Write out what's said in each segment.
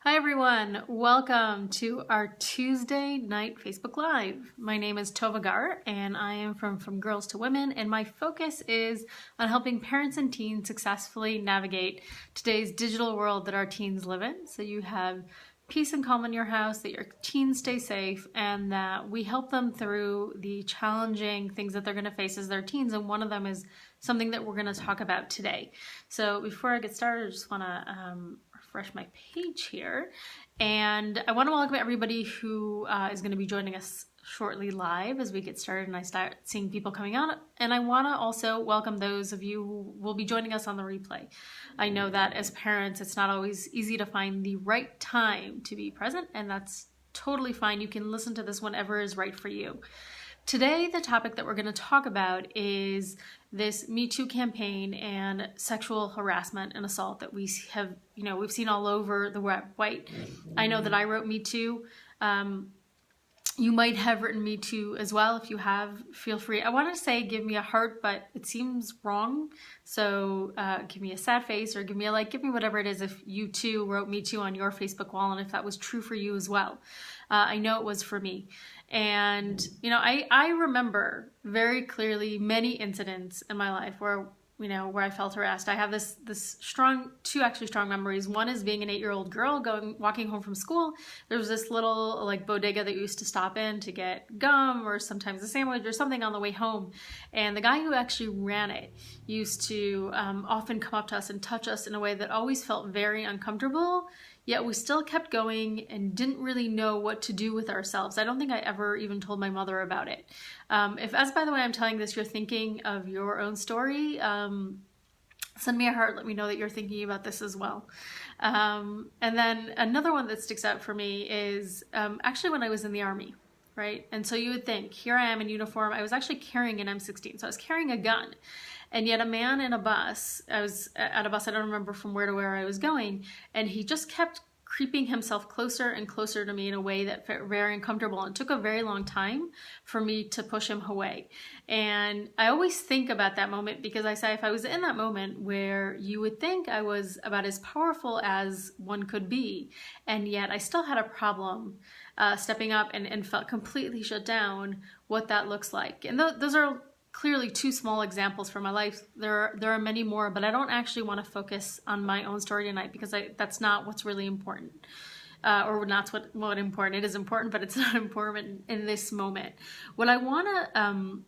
Hi everyone, welcome to our Tuesday night Facebook Live. My name is Tova Gar and I am from Girls to Women, and my focus is on helping parents and teens successfully navigate today's digital world that our teens live in, so you have peace and calm in your house, that your teens stay safe, and that we help them through the challenging things that they're going to face as their teens, and one of them is something that we're going to talk about today. So before I get started, I just want to refresh my page here, and I want to welcome everybody who is going to be joining us shortly live as we get started and I start seeing people coming on, and I want to also welcome those of you who will be joining us on the replay. I know that as parents it's not always easy to find the right time to be present, and that's totally fine. You can listen to this whenever is right for you. Today, the topic that we're going to talk about is this Me Too campaign and sexual harassment and assault that we have, we've seen all over the web. I know that I wrote Me Too. You might have written Me Too as well. If you have, feel free. I want to say give me a heart, but it seems wrong. So give me a sad face or give me a like, give me whatever it is if you too wrote Me Too on your Facebook wall and if that was true for you as well. I know it was for me. And, I remember very clearly many incidents in my life where I felt harassed. I have two strong memories. One is being an 8-year-old girl walking home from school. There was this little bodega that you used to stop in to get gum or sometimes a sandwich or something on the way home. And the guy who actually ran it used to often come up to us and touch us in a way that always felt very uncomfortable. Yet we still kept going and didn't really know what to do with ourselves. I don't think I ever even told my mother about it. If, as by the way I'm telling this, you're thinking of your own story, send me a heart, let me know that you're thinking about this as well. And then another one that sticks out for me is actually when I was in the Army, right? And so you would think, here I am in uniform. I was actually carrying an M16, so I was carrying a gun. And yet a man in a bus, I was at a bus, I don't remember from where to where I was going, and he just kept creeping himself closer and closer to me in a way that felt very uncomfortable, and took a very long time for me to push him away. And I always think about that moment because I say if I was in that moment where you would think I was about as powerful as one could be, and yet I still had a problem stepping up and felt completely shut down, what that looks like. And those are clearly two small examples from my life. There are many more, but I don't actually want to focus on my own story tonight because that's not what's really important, or not what important. It is important, but it's not important in this moment. What I want to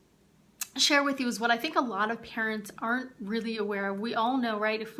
share with you is what I think a lot of parents aren't really aware of. We all know, right? If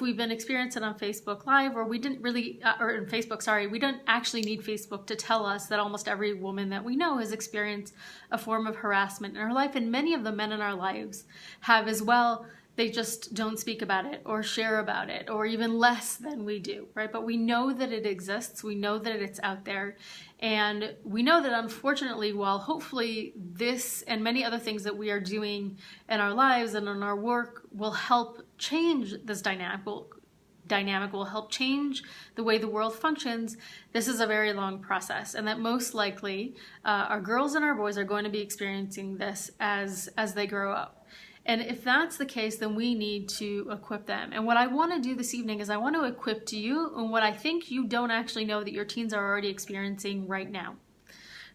we've been experiencing it on Facebook Live, or we didn't really, or in Facebook, sorry, we don't actually need Facebook to tell us that almost every woman that we know has experienced a form of harassment in her life, and many of the men in our lives have as well. They just don't speak about it or share about it, or even less than we do, right? But we know that it exists. We know that it's out there. And we know that unfortunately, while hopefully this and many other things that we are doing in our lives and in our work will help change this dynamic, will help change the way the world functions, this is a very long process, and that most likely our girls and our boys are going to be experiencing this as they grow up. And if that's the case, then we need to equip them. And what I want to do this evening is I want to equip you on what I think you don't actually know that your teens are already experiencing right now.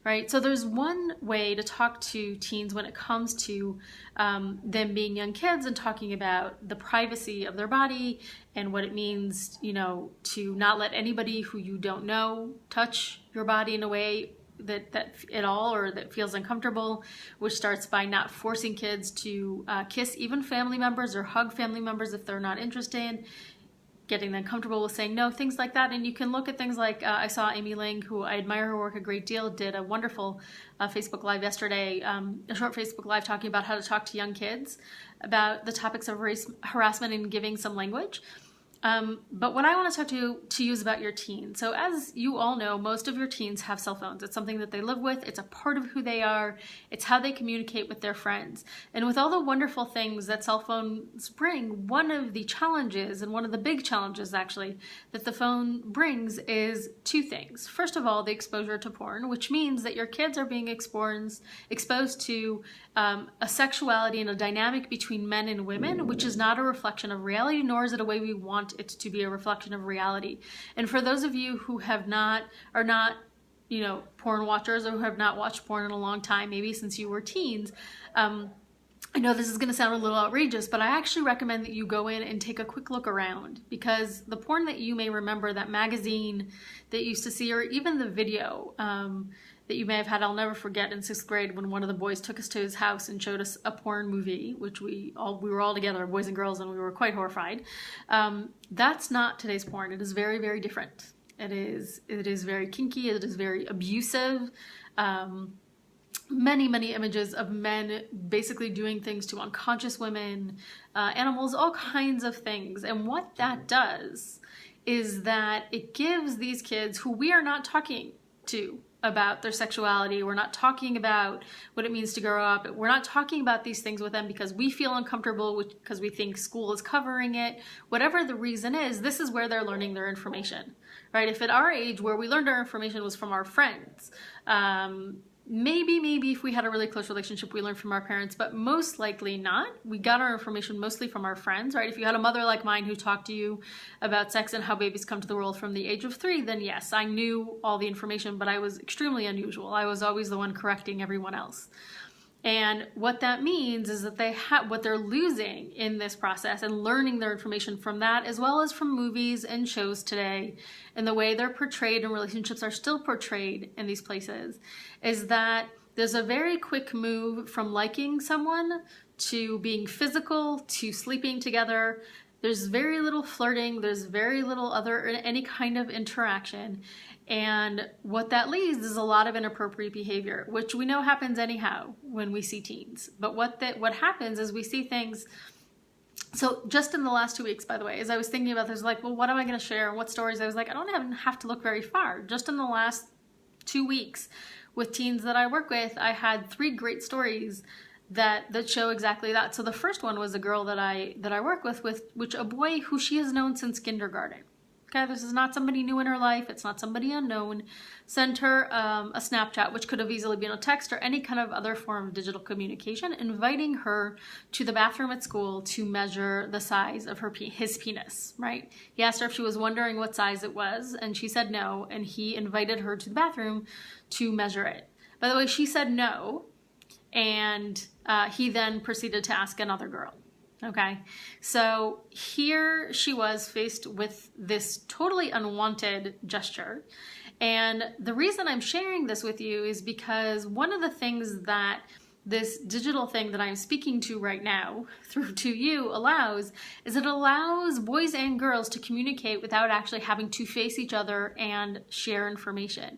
Right? So there's one way to talk to teens when it comes to them being young kids and talking about the privacy of their body and what it means, to not let anybody who you don't know touch your body in a way that at all, or that feels uncomfortable, which starts by not forcing kids to kiss even family members or hug family members if they're not interested, getting them comfortable with saying no, things like that. And you can look at things like, I saw Amy Ling, who I admire her work a great deal, did a wonderful Facebook Live yesterday, a short Facebook Live talking about how to talk to young kids about the topics of race harassment and giving some language. But what I want to talk to you is about your teens. So as you all know, most of your teens have cell phones. It's something that they live with. It's a part of who they are. It's how they communicate with their friends. And with all the wonderful things that cell phones bring, one of the challenges, and one of the big challenges actually, that the phone brings is two things. First of all, the exposure to porn, which means that your kids are being exposed to a sexuality and a dynamic between men and women, which is not a reflection of reality, nor is it a way we want want it to be a reflection of reality. And for those of you who are not, porn watchers, or who have not watched porn in a long time, maybe since you were teens, I know this is going to sound a little outrageous, but I actually recommend that you go in and take a quick look around, because the porn that you may remember, that magazine that you used to see, or even the video that you may have had, I'll never forget in 6th grade when one of the boys took us to his house and showed us a porn movie, which we were all together, boys and girls, and we were quite horrified. That's not today's porn. It is very, very different. It is very kinky. It is very abusive. Many, many images of men basically doing things to unconscious women, animals, all kinds of things. And what that does is that it gives these kids, who we are not talking to about their sexuality, we're not talking about what it means to grow up, we're not talking about these things with them because we feel uncomfortable, because we think school is covering it. Whatever the reason is, this is where they're learning their information, right? If at our age, where we learned our information was from our friends, maybe if we had a really close relationship, we learned from our parents, but most likely not. We got our information mostly from our friends, right? If you had a mother like mine who talked to you about sex and how babies come to the world from the age of 3, then yes, I knew all the information, but I was extremely unusual. I was always the one correcting everyone else. And what that means is that what they're losing in this process and learning their information from that, as well as from movies and shows today, and the way they're portrayed and relationships are still portrayed in these places, is that there's a very quick move from liking someone to being physical to sleeping together. There's very little flirting. There's very little any kind of interaction. And what that leaves is a lot of inappropriate behavior, which we know happens anyhow when we see teens. But what happens is we see things. So just in the last 2 weeks, by the way, as I was thinking about this, like, well, what am I going to share and what stories? I was like, I don't even have to look very far. Just in the last 2 weeks with teens that I work with, I had 3 great stories that show exactly that. So the first one was a girl that I work with which a boy who she has known since kindergarten. Okay, this is not somebody new in her life. It's not somebody unknown. Sent her a Snapchat, which could have easily been a text or any kind of other form of digital communication, inviting her to the bathroom at school to measure the size of his penis, right? He asked her if she was wondering what size it was, and she said no, and he invited her to the bathroom to measure it. By the way, she said no, and he then proceeded to ask another girl. Okay, so here she was faced with this totally unwanted gesture. And the reason I'm sharing this with you is because one of the things that this digital thing that I'm speaking to right now through to you allows is it allows boys and girls to communicate without actually having to face each other and share information.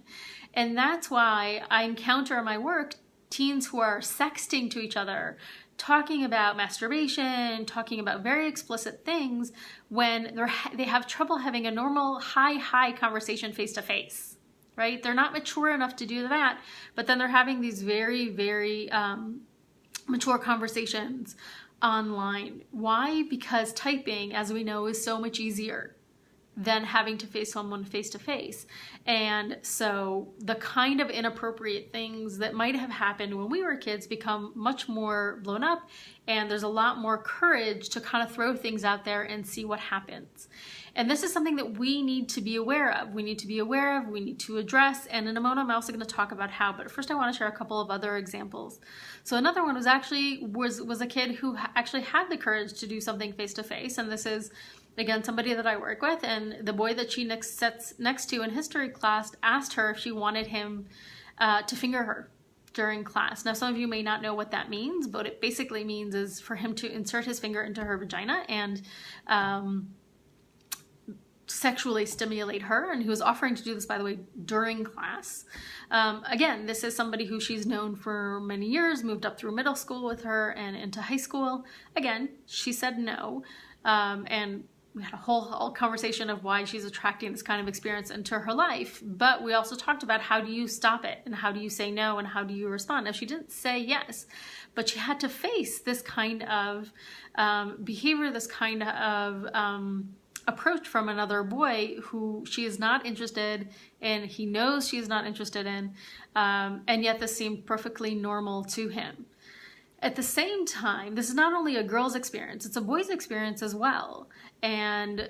And that's why I encounter in my work teens who are sexting to each other, talking about masturbation, talking about very explicit things when they have trouble having a normal high conversation face to face, right? They're not mature enough to do that, but then they're having these very, very mature conversations online. Why? Because typing, as we know, is so much easier than having to face someone face to face. And so the kind of inappropriate things that might have happened when we were kids become much more blown up, and there's a lot more courage to kind of throw things out there and see what happens. And this is something that we need to be aware of. We need to be aware of, we need to address, and in a moment I'm also going to talk about how, but first I want to share a couple of other examples. So another one was a kid who actually had the courage to do something face to face, and this is again, somebody that I work with, and the boy that she sits next to in history class asked her if she wanted him to finger her during class. Now, some of you may not know what that means, but it basically means is for him to insert his finger into her vagina and sexually stimulate her. And he was offering to do this, by the way, during class. Again, this is somebody who she's known for many years, moved up through middle school with her and into high school. Again, she said no. And we had a whole conversation of why she's attracting this kind of experience into her life. But we also talked about how do you stop it and how do you say no and how do you respond. Now, she didn't say yes, but she had to face this kind of behavior, this kind of approach from another boy who she is not interested in. He knows she is not interested in, and yet this seemed perfectly normal to him. At the same time, this is not only a girl's experience, it's a boy's experience as well. And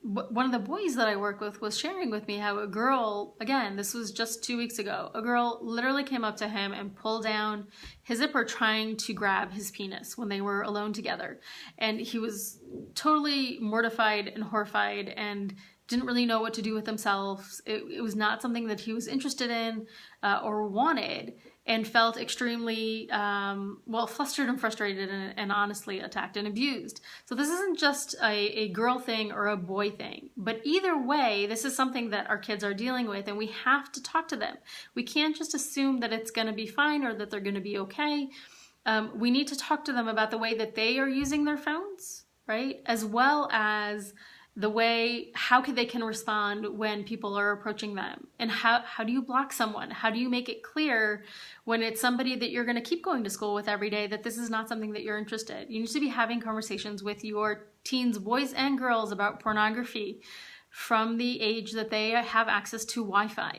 one of the boys that I work with was sharing with me how a girl, again, this was just 2 weeks ago, a girl literally came up to him and pulled down his zipper trying to grab his penis when they were alone together. And he was totally mortified and horrified and didn't really know what to do with himself. It was not something that he was interested in or wanted, and felt extremely, flustered and frustrated and honestly attacked and abused. So this isn't just a girl thing or a boy thing, but either way, this is something that our kids are dealing with, and we have to talk to them. We can't just assume that it's going to be fine or that they're going to be okay. We need to talk to them about the way that they are using their phones, right? As well as the way, how they can respond when people are approaching them. And how do you block someone? How do you make it clear when it's somebody that you're going to keep going to school with every day that this is not something that you're interested? You need to be having conversations with your teens, boys and girls, about pornography from the age that they have access to Wi-Fi.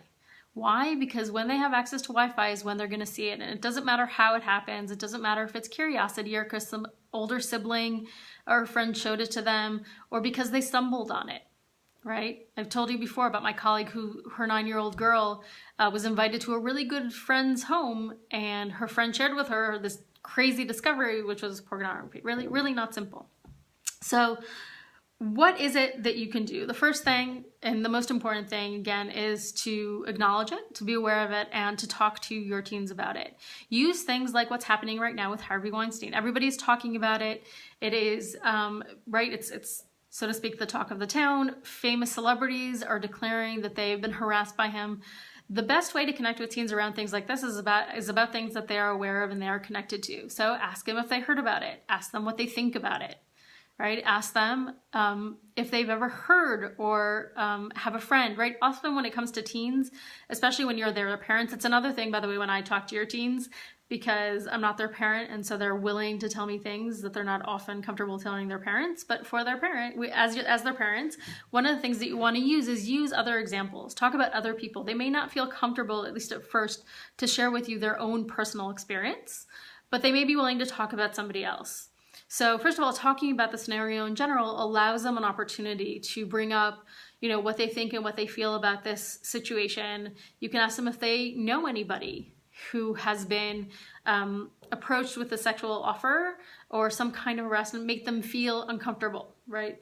Why? Because when they have access to Wi-Fi is when they're going to see it. And it doesn't matter how it happens. It doesn't matter if it's curiosity or because some older sibling or friend showed it to them, or because they stumbled on it, right? I've told you before about my colleague who, her 9-year-old girl was invited to a really good friend's home, and her friend shared with her this crazy discovery, which was pornography. Really, really not simple. So what is it that you can do? The first thing, and the most important thing, again, is to acknowledge it, to be aware of it, and to talk to your teens about it. Use things like what's happening right now with Harvey Weinstein. Everybody's talking about it. It is, right, it's so to speak, the talk of the town. Famous celebrities are declaring that they've been harassed by him. The best way to connect with teens around things like this is about things that they are aware of and they are connected to. So ask them if they heard about it. Ask them what they think about it. Right? Ask them if they've ever heard or have a friend, right? Often when it comes to teens, especially when you're their parents, it's another thing, by the way, when I talk to your teens, because I'm not their parent, and so they're willing to tell me things that they're not often comfortable telling their parents. But for their parent, as their parents, one of the things that you want to use is use other examples. Talk about other people. They may not feel comfortable, at least at first, to share with you their own personal experience, but they may be willing to talk about somebody else. So first of all, talking about the scenario in general allows them an opportunity to bring up, what they think and what they feel about this situation. You can ask them if they know anybody who has been approached with a sexual offer or some kind of harassment, make them feel uncomfortable, right?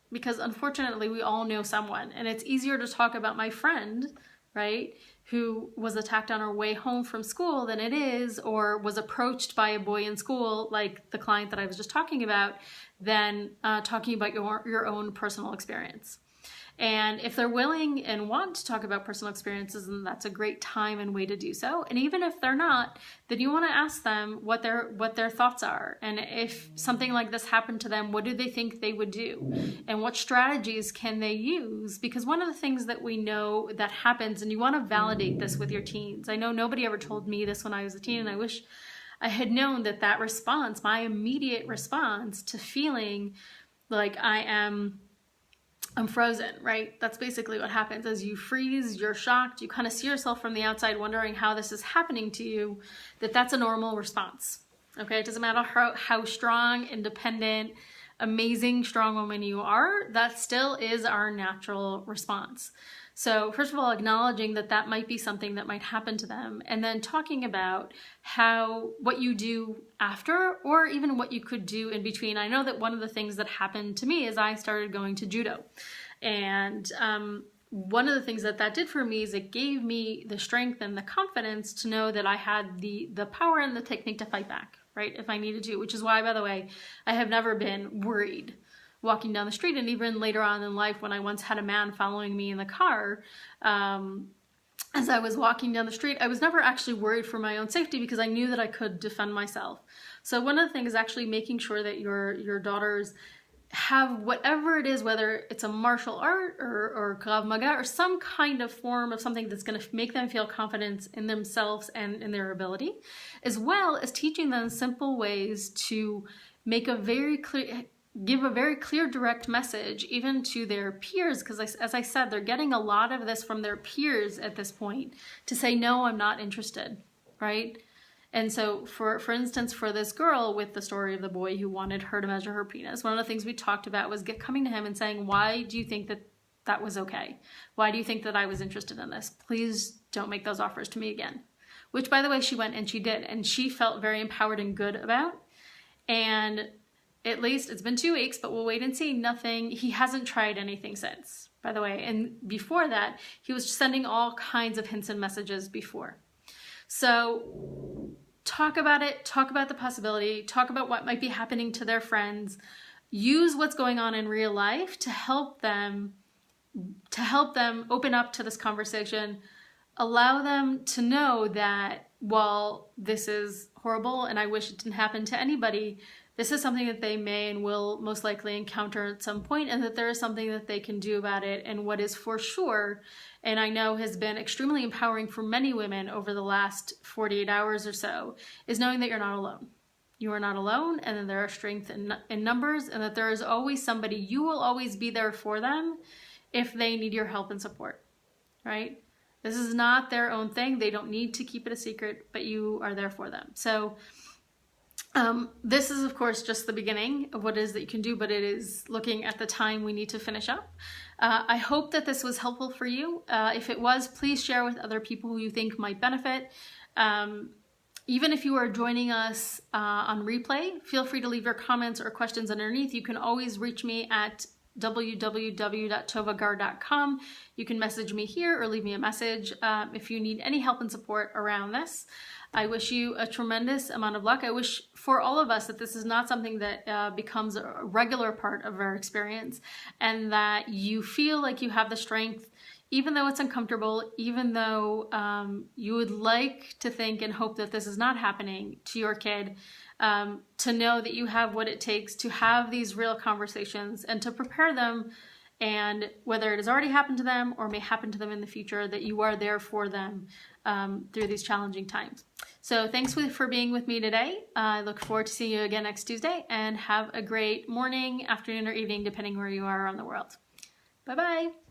Because unfortunately, we all know someone, and it's easier to talk about my friend, right, who was attacked on her way home from school than it is, or was approached by a boy in school, like the client that I was just talking about, than talking about your own personal experience. And if they're willing and want to talk about personal experiences, then that's a great time and way to do so. And even if they're not, then you want to ask them what their thoughts are. And if something like this happened to them, what do they think they would do? And what strategies can they use? Because one of the things that we know that happens, and you want to validate this with your teens. I know nobody ever told me this when I was a teen, and I wish I had known that response, my immediate response to feeling like I'm frozen, right? That's basically what happens. As you freeze, you're shocked, you kind of see yourself from the outside wondering how this is happening to you, that's a normal response, okay? It doesn't matter how strong, independent, amazing, strong woman you are, that still is our natural response. So first of all, acknowledging that might be something that might happen to them, and then talking about what you do after, or even what you could do in between. I know that one of the things that happened to me is I started going to judo. And one of the things that did for me is it gave me the strength and the confidence to know that I had the power and the technique to fight back, right, if I needed to, which is why, by the way, I have never been worried walking down the street. And even later on in life, when I once had a man following me in the car, as I was walking down the street, I was never actually worried for my own safety because I knew that I could defend myself. So one of the things is actually making sure that your daughters have whatever it is, whether it's a martial art or Krav Maga or some kind of form of something that's going to make them feel confidence in themselves and in their ability, as well as teaching them simple ways to make give a very clear, direct message, even to their peers, because as I said, they're getting a lot of this from their peers at this point, to say, no, I'm not interested, right? And so for instance, for this girl with the story of the boy who wanted her to measure her penis, one of the things we talked about was coming to him and saying, why do you think that that was okay? Why do you think that I was interested in this? Please don't make those offers to me again. Which, by the way, she went and she did, and she felt very empowered and good about. And at least it's been 2 weeks, but we'll wait and see. Nothing, he hasn't tried anything since, by the way. And before that, he was sending all kinds of hints and messages before. So talk about it, talk about the possibility, talk about what might be happening to their friends. Use what's going on in real life to help them open up to this conversation. Allow them to know that while this is horrible and I wish it didn't happen to anybody, this is something that they may and will most likely encounter at some point, and that there is something that they can do about it. And what is for sure, and I know has been extremely empowering for many women over the last 48 hours or so, is knowing that you're not alone. You are not alone, and that there are strength in numbers, and that there is always somebody. You will always be there for them if they need your help and support, right? This is not their own thing. They don't need to keep it a secret, but you are there for them. So this is, of course, just the beginning of what it is that you can do, but it is looking at the time we need to finish up. I hope that this was helpful for you. If it was, please share with other people who you think might benefit. Even if you are joining us on replay, feel free to leave your comments or questions underneath. You can always reach me at www.tovagar.com. You can message me here or leave me a message if you need any help and support around this. I wish you a tremendous amount of luck. I wish for all of us that this is not something that becomes a regular part of our experience, and that you feel like you have the strength, even though it's uncomfortable, even though you would like to think and hope that this is not happening to your kid, to know that you have what it takes to have these real conversations and to prepare them, and whether it has already happened to them or may happen to them in the future, that you are there for them through these challenging times. So thanks for being with me today. I look forward to seeing you again next Tuesday, and have a great morning, afternoon, or evening, depending where you are around the world. Bye-bye.